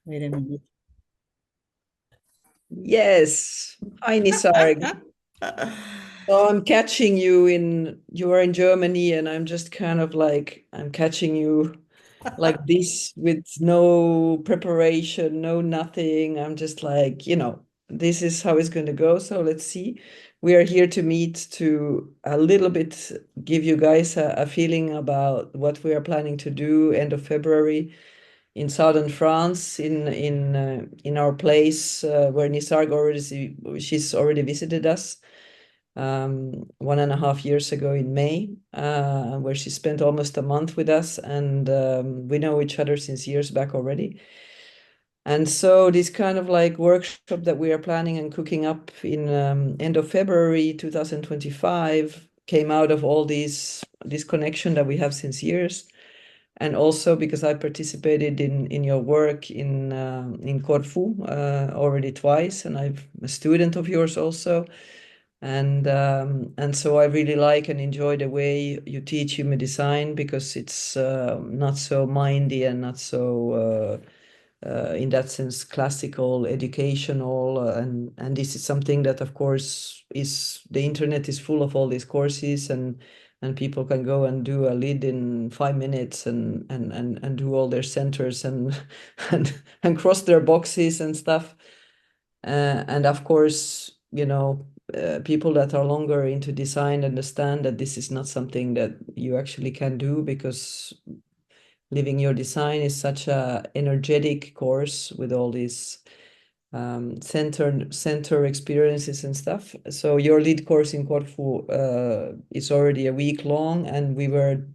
Wait a minute. Yes. Hi, Nisarg. So I'm catching you you are in Germany, and I'm just kind of like, I'm catching you like this with no preparation, no nothing. I'm just like, this is how it's going to go. So let's see. We are here to meet to a little bit give you guys a feeling about what we are planning to do end of February in southern France, in our place where Nissarg she's already visited us 1.5 years ago in May, where she spent almost a month with us, and we know each other since years back already. And so this kind of like workshop that we are planning and cooking up in end of February 2025 came out of all this connection that we have since years. And also because I participated in your work in Corfu already twice, and I'm a student of yours also. And so I really like and enjoy the way you teach human design, because it's not so mindy and not so in that sense classical, educational, and this is something that of course is the internet is full of all these courses, and people can go and do a lead in 5 minutes and do all their centers and and cross their boxes and stuff. And of course, people that are longer into design understand that this is not something that you actually can do, because living your design is such a energetic course with all these center experiences and stuff. So your lead course in Corfu is already a week long, and we were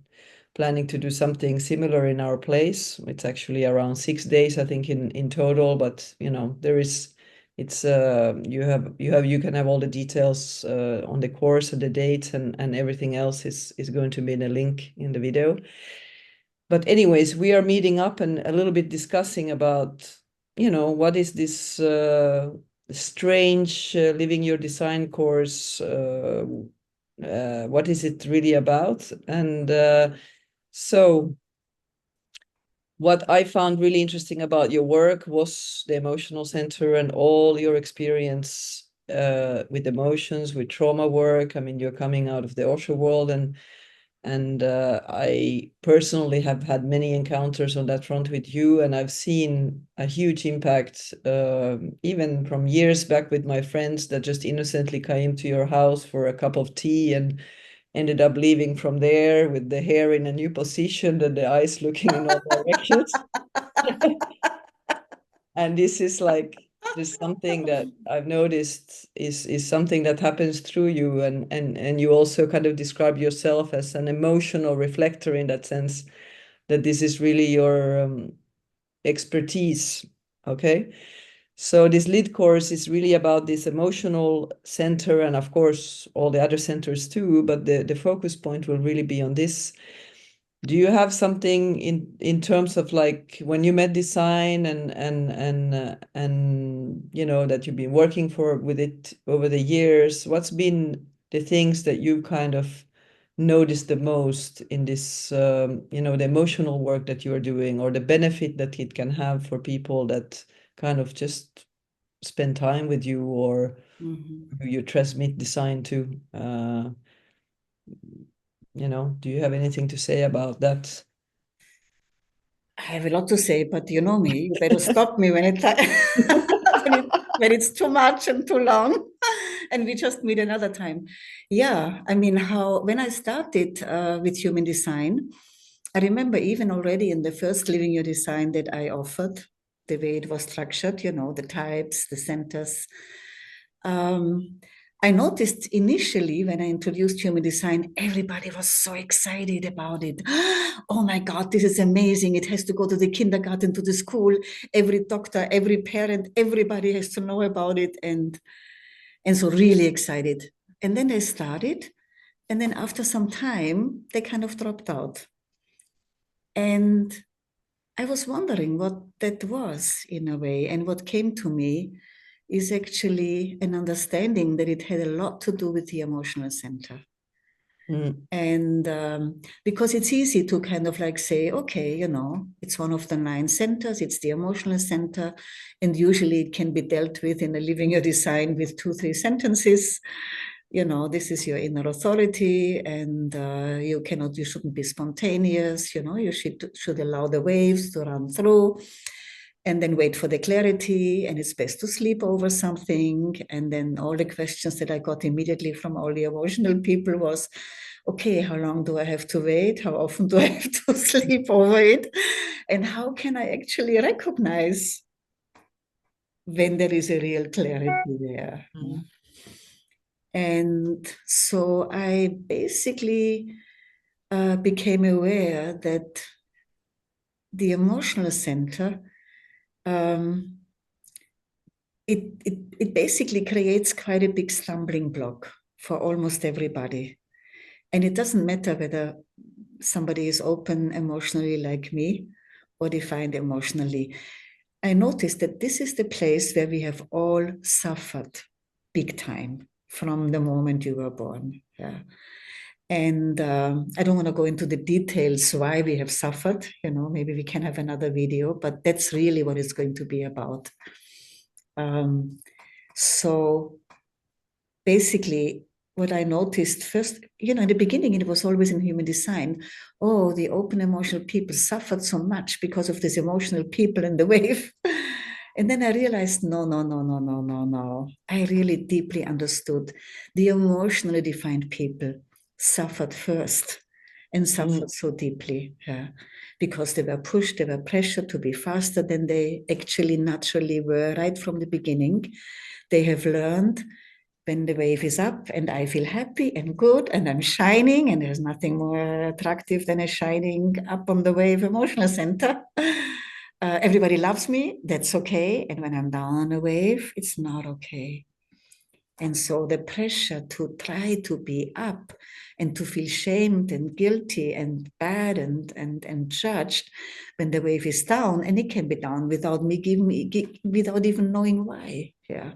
planning to do something similar in our place. It's actually around 6 days, I think, in total. But there is, it's you can have all the details on the course and the dates, and everything else is going to be in a link in the video. But anyways, we are meeting up and a little bit discussing about, what is this strange living your design course? What is it really about? And so what I found really interesting about your work was the emotional center and all your experience with emotions, with trauma work. I mean, you're coming out of the Osho world, and I personally have had many encounters on that front with you, and I've seen a huge impact, even from years back with my friends that just innocently came to your house for a cup of tea and ended up leaving from there with the hair in a new position and the eyes looking in all directions. And this is like just something that I've noticed is something that happens through you, and you also kind of describe yourself as an emotional reflector in that sense, that this is really your expertise. Okay. So this lead course is really about this emotional center, and of course all the other centers too, but the focus point will really be on this. Do you have something in terms of like when you met design and that you've been working with it over the years? What's been the things that you kind of noticed the most in this, the emotional work that you are doing, or the benefit that it can have for people that kind of just spend time with you, or you transmit design to? Do you have anything to say about that? I have a lot to say, but you know me, you better stop me when when it's too much and too long, and we just meet another time. Yeah, I mean, when I started with human design, I remember even already in the first Living Your Design that I offered, the way it was structured, the types, the centers. I noticed initially when I introduced human design, everybody was so excited about it. Oh my God, this is amazing. It has to go to the kindergarten, to the school. Every doctor, every parent, everybody has to know about it. And so really excited. And then they started. And then after some time, they kind of dropped out. And I was wondering what that was in a way. And what came to me is actually an understanding that it had a lot to do with the emotional center. And because it's easy to kind of like say, okay, you know, it's one of the 9 centers, it's the emotional center, and usually it can be dealt with in a living your design with 2-3 sentences. You know, this is your inner authority, and you shouldn't be spontaneous, you know, you should allow the waves to run through, and then wait for the clarity, and it's best to sleep over something. And then all the questions that I got immediately from all the emotional people was, okay, how long do I have to wait? How often do I have to sleep over it? And how can I actually recognize when there is a real clarity there? And so I basically became aware that the emotional center, it basically creates quite a big stumbling block for almost everybody. And it doesn't matter whether somebody is open emotionally like me or defined emotionally. I noticed that this is the place where we have all suffered big time from the moment you were born. Yeah. And I don't want to go into the details why we have suffered. You know, maybe we can have another video, but that's really what it's going to be about. So basically, what I noticed first, you know, in the beginning, it was always in human design. Oh, the open emotional people suffered so much because of this emotional people and the wave. And then I realized, no. I really deeply understood the emotionally defined people suffered first and suffered so deeply. Yeah. Because they were pushed, they were pressured to be faster than they actually naturally were right from the beginning. They have learned when the wave is up and I feel happy and good and I'm shining, and there's nothing more attractive than a shining up on the wave emotional center. Everybody loves me, that's okay. And when I'm down on a wave, it's not okay. And so the pressure to try to be up and to feel shamed and guilty and bad and judged when the wave is down, and it can be down without without even knowing why. Yeah.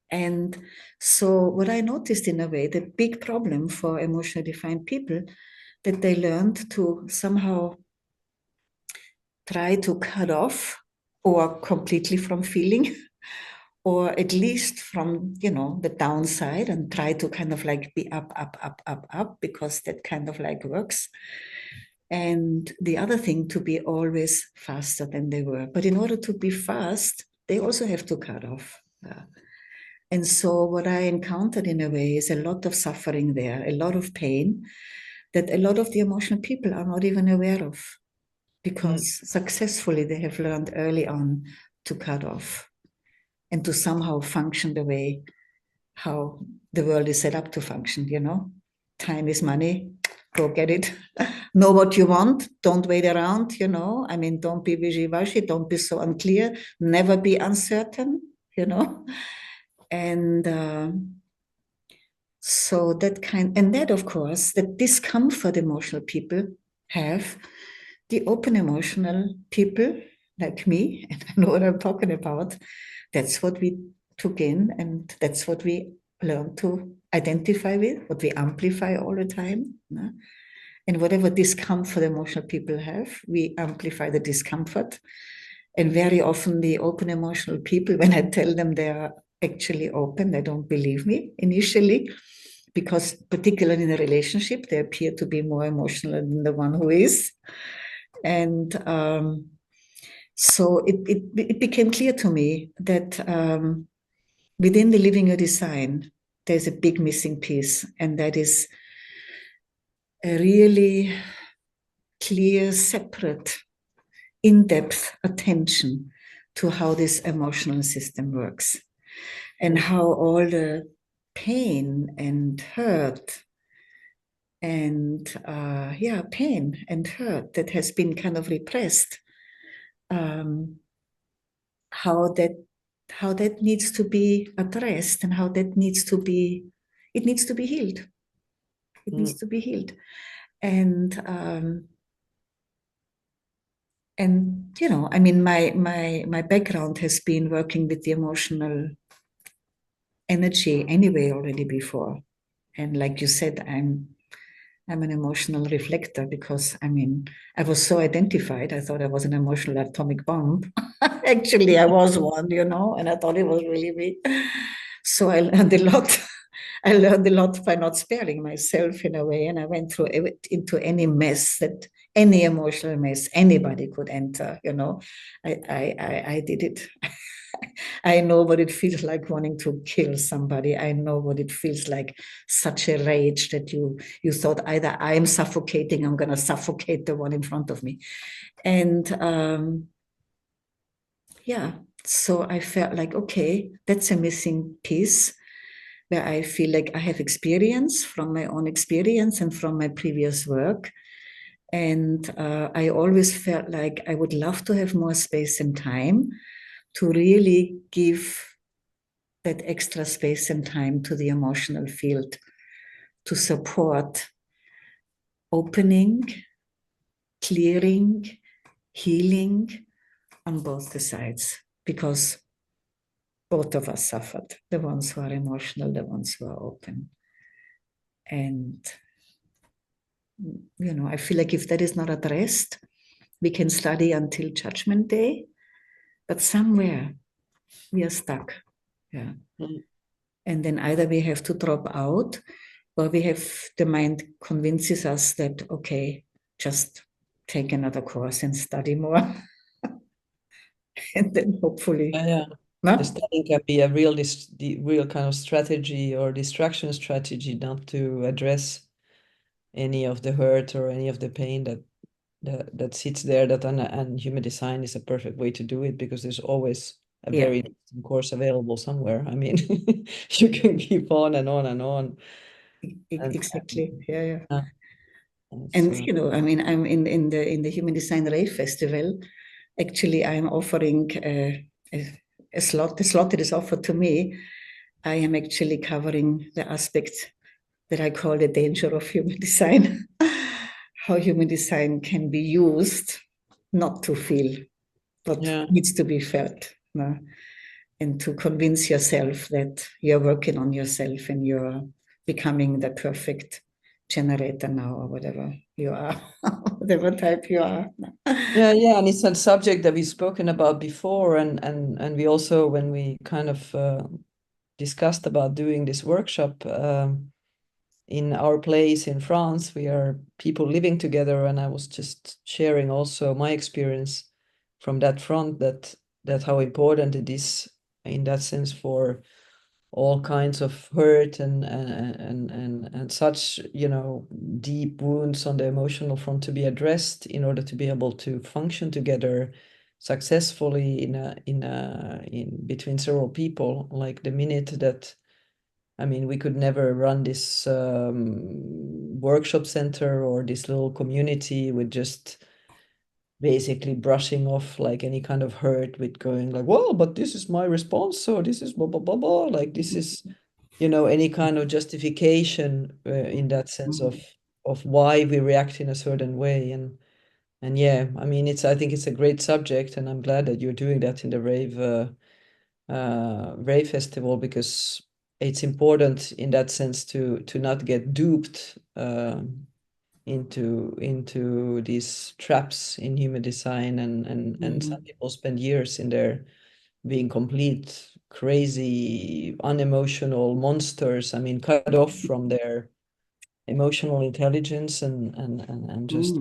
And so what I noticed in a way, the big problem for emotionally defined people, that they learned to somehow try to cut off or completely from feeling, or at least from, you know, the downside, and try to kind of like be up, because that kind of like works. And the other thing, to be always faster than they were. But in order to be fast, they also have to cut off. And so what I encountered in a way is a lot of suffering there, a lot of pain that a lot of the emotional people are not even aware of, because successfully they have learned early on to cut off and to somehow function the way how the world is set up to function, you know. Time is money, go get it. Know what you want, don't wait around, you know. I mean, don't be wishy-washy, don't be so unclear, never be uncertain, you know. And so that of course, the discomfort emotional people have, the open emotional people like me, and I know what I'm talking about, that's what we took in, and that's what we learn to identify with, what we amplify all the time. And whatever discomfort emotional people have, we amplify the discomfort. And very often the open emotional people, when I tell them they are actually open, they don't believe me initially, because particularly in a relationship, they appear to be more emotional than the one who is. And so it became clear to me that within the living your design, there's a big missing piece, and that is a really clear, separate, in-depth attention to how this emotional system works, and how all the pain and hurt and pain and hurt that has been kind of repressed, how that needs to be addressed, and how that needs to be healed. It needs to be healed. And you know, I mean, my background has been working with the emotional energy anyway already before. And like you said, I'm I'm an emotional reflector because, I mean, I was so identified. I thought I was an emotional atomic bomb. Actually, I was one, you know, and I thought it was really me. So I learned a lot. I learned a lot by not sparing myself in a way, and I went through into any mess that any emotional mess anybody could enter. You know, I did it. I know what it feels like wanting to kill somebody. I know what it feels like, such a rage that you thought either I'm suffocating, I'm going to suffocate the one in front of me. And yeah, so I felt like, okay, that's a missing piece where I feel like I have experience from my own experience and from my previous work. And I always felt like I would love to have more space and time to really give that extra space and time to the emotional field to support opening, clearing, healing on both the sides, because both of us suffered, the ones who are emotional, the ones who are open. And, you know, I feel like if that is not addressed, we can study until Judgment Day, but somewhere we are stuck. Yeah. Mm. And then either we have to drop out, or we have the mind convinces us that, okay, just take another course and study more. And then hopefully. Yeah. No? The study can be a real the real kind of strategy or distraction strategy not to address any of the hurt or any of the pain that sits there. And human design is a perfect way to do it, because there's always a very interesting course available somewhere. I mean, you can keep on and on and on. Exactly. Yeah. And And you know, I mean, I'm in the Human Design Rave Festival. Actually, I'm offering a slot. The slot that is offered to me, I am actually covering the aspect that I call the danger of human design. How human design can be used not to feel what needs to be felt. No? And to convince yourself that you're working on yourself and you're becoming the perfect generator now, or whatever you are, whatever type you are. Yeah, and it's a subject that we've spoken about before, and we also, when we kind of discussed about doing this workshop in our place in France, we are people living together, and I was just sharing also my experience from that front, that how important it is in that sense for all kinds of hurt and such, you know, deep wounds on the emotional front to be addressed in order to be able to function together successfully in between several people. Like the minute that, I mean, we could never run this workshop center or this little community with just basically brushing off like any kind of hurt with going like, well, but this is my response, so this is blah blah blah blah, like this is, you know, any kind of justification in that sense of why we react in a certain way. And yeah, I mean, I think it's a great subject, and I'm glad that you're doing that in the rave festival, because it's important in that sense to not get duped into these traps in human design, and some people spend years in there being complete crazy unemotional monsters. I mean, cut off from their emotional intelligence and just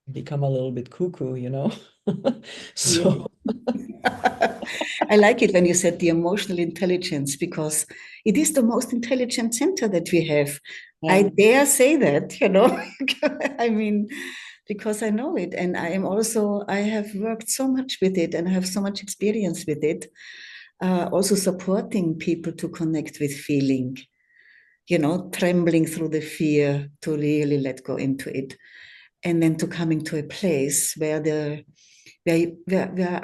become a little bit cuckoo, you know. So I like it when you said the emotional intelligence, because it is the most intelligent center that we have. I dare say that, you know. I mean, because I know it, and I have worked so much with it, and I have so much experience with it. Also supporting people to connect with feeling, you know, trembling through the fear to really let go into it, and then to coming to a place where I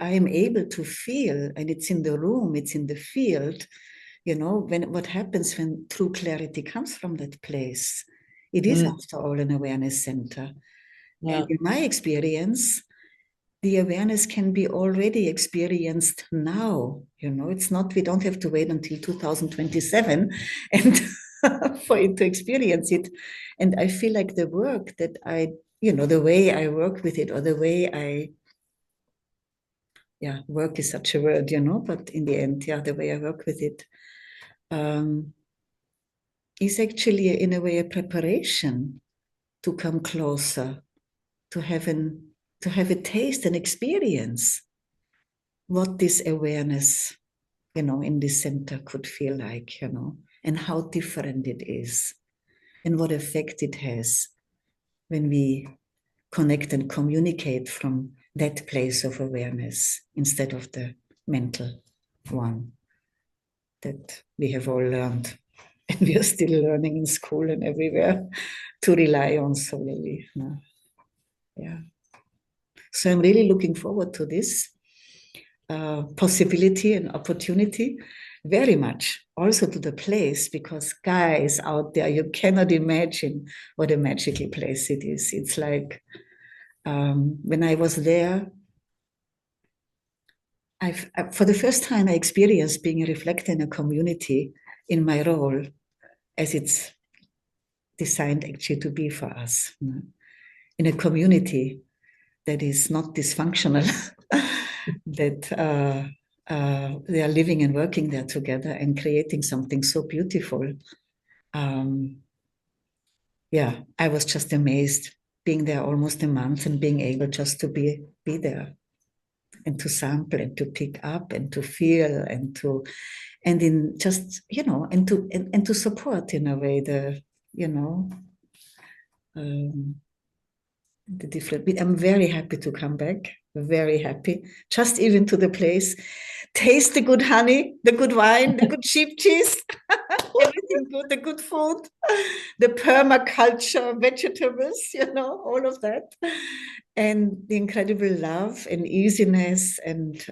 am able to feel, and it's in the room, it's in the field, you know, what happens when true clarity comes from that place. It is, after all, an awareness center. And in my experience, the awareness can be already experienced now. You know, it's not, we don't have to wait until 2027 and for it to experience it. And I feel like the work that I, the way I work with it, or the way work is such a word, but in the end, the way I work with it is actually in a way a preparation to come closer, to have a taste and experience what this awareness, in this center could feel like, and how different it is, and what effect it has when we connect and communicate from that place of awareness instead of the mental one that we have all learned and we are still learning in school and everywhere to rely on solely. Yeah. So I'm really looking forward to this possibility and opportunity very much, also to the place, because guys out there, you cannot imagine what a magical place it is. It's like when I was there, for the first time I experienced being a reflector in a community in my role as it's designed actually to be for us, in a community that is not dysfunctional, that they are living and working there together and creating something so beautiful. I was just amazed being there almost a month and being able just to be there and to sample and to pick up and to feel and to support in a way the different. I'm very happy to come back, very happy, just even to the place, taste the good honey, the good wine, the good sheep cheese, everything good, the good food, the permaculture vegetables, all of that, and the incredible love and easiness and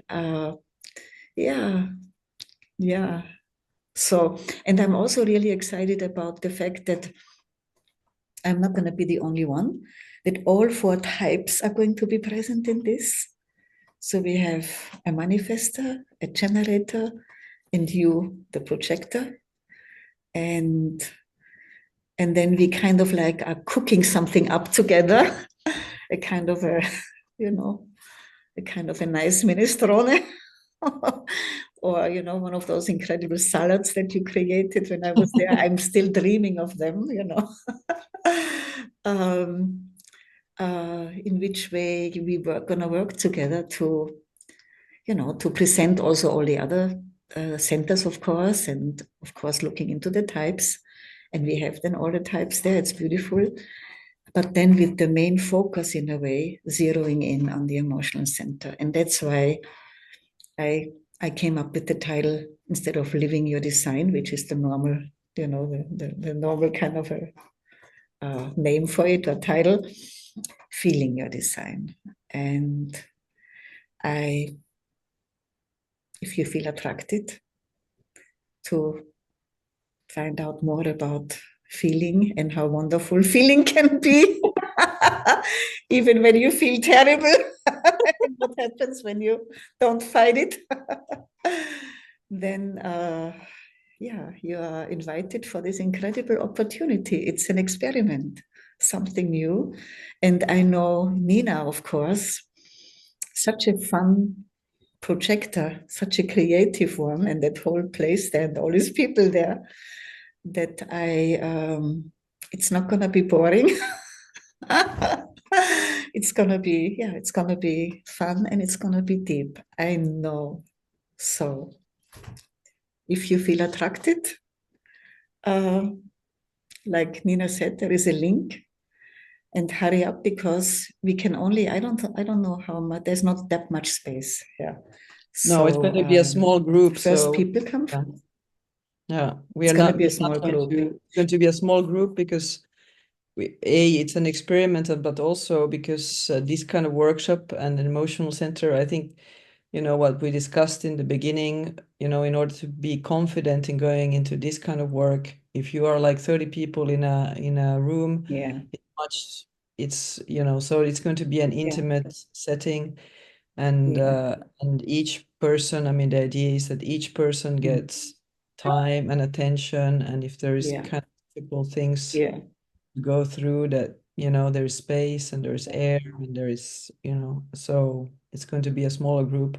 so, and I'm also really excited about the fact that I'm not going to be the only one, that all 4 types are going to be present in this. So we have a manifestor, a generator, and you, the projector. And then we kind of like are cooking something up together, a kind of a nice minestrone. Or, one of those incredible salads that you created when I was there. I'm still dreaming of them, in which way we were going to work together to present also all the other centers, of course, and of course looking into the types. And we have then all the types there. It's beautiful. But then with the main focus, in a way, zeroing in on the emotional center. And that's why I came up with the title, instead of Living Your Design, which is the normal, the normal kind of a name for it, or title, Feeling Your Design. And if you feel attracted to find out more about feeling and how wonderful feeling can be, even when you feel terrible, what happens when you don't fight it, then you are invited for this incredible opportunity. It's an experiment, something new. And I know Nina, of course, such a fun projector, such a creative one, and that whole place there and all these people there, that it's not going to be boring. It's going to be fun, and it's going to be deep. I know. So if you feel attracted, like Nina said, there is a link, and hurry up, because we can only, I don't know how much, there's not that much space. Yeah. No, it's going to be a small group. First people come. Yeah, it's going to be a small group. It's going to be a small group because it's an experiment, but also because this kind of workshop and an emotional center, I think, what we discussed in the beginning, in order to be confident in going into this kind of work, if you are like 30 people in a room, it's so it's going to be an intimate setting, and each person, I mean, the idea is that each person gets time and attention, and if there is Yeah. kind of difficult things Yeah. to go through, that there's space and there's air and there is so it's going to be a smaller group.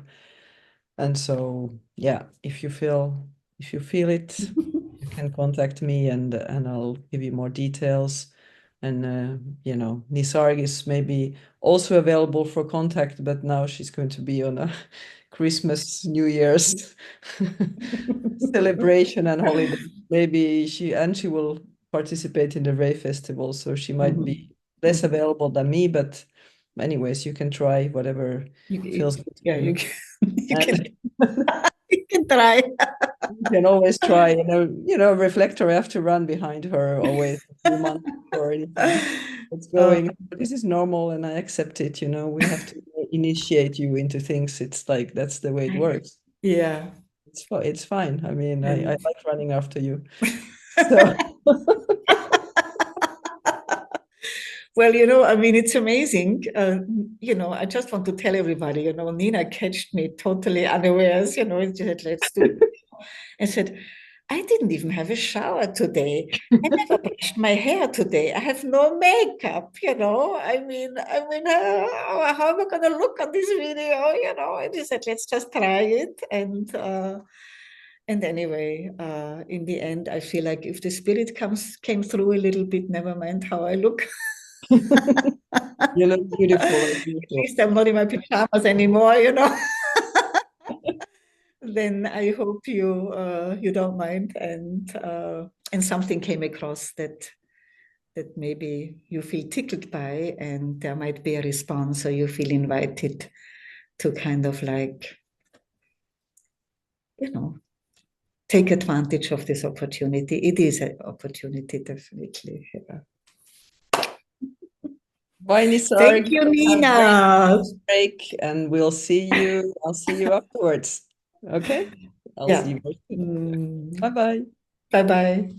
And so yeah, if you feel it, you can contact me and I'll give you more details. And Nissarg is maybe also available for contact, but now she's going to be on a Christmas, New Year's celebration and holiday. Maybe she will participate in the Ray Festival, so she might be less available than me, but anyways, you can try whatever feels good to Yeah, you. you can, And you can try. you can always try, reflector. I have to run behind her always a few months or anything. It's going, this is normal and I accept it, we have to initiate you into things. It's like, that's the way it works. Yeah. It's fine. I mean, I And like running after you. So well, I mean, it's amazing. I just want to tell everybody, Nina catched me totally unawares, and she said, let's do it. I said, I didn't even have a shower today. I never brushed my hair today. I have no makeup, how am I going to look on this video, And she said, let's just try it. And anyway, in the end, I feel like if the spirit came through a little bit, never mind how I look. you look beautiful. At least I'm not in my pajamas anymore, Then I hope you don't mind, and something came across that maybe you feel tickled by, and there might be a response, or you feel invited to kind of like, take advantage of this opportunity. It is an opportunity, definitely. Yeah. Bye, Nissarg. Thank you, Nina. Break, and I'll see you afterwards. Okay? I'll see you. Bye-bye. Bye-bye.